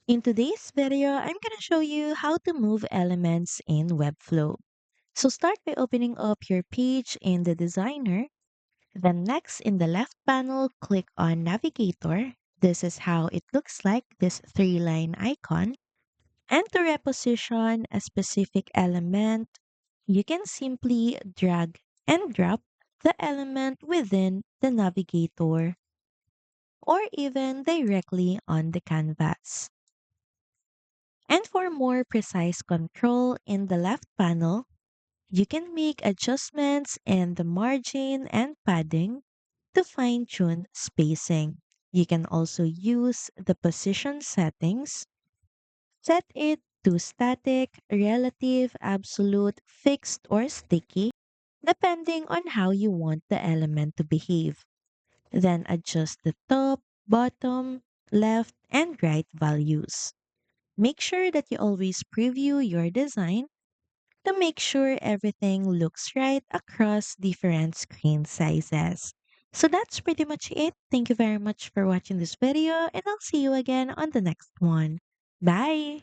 In today's video, I'm going to show you how to move elements in Webflow. So start by opening up your page in the designer. Then next in the left panel, click on Navigator. This is how it looks like, this three-line icon. And to reposition a specific element, you can simply drag and drop the element within the navigator or even directly on the canvas. And for more precise control in the left panel, you can make adjustments in the margin and padding to fine tune spacing. You can also use the position settings, set it to static, relative, absolute, fixed, or sticky, depending on how you want the element to behave. Then adjust the top, bottom, left, and right values. Make sure that you always preview your design to make sure everything looks right across different screen sizes. So that's pretty much it. Thank you very much for watching this video, and I'll see you again on the next one. Bye!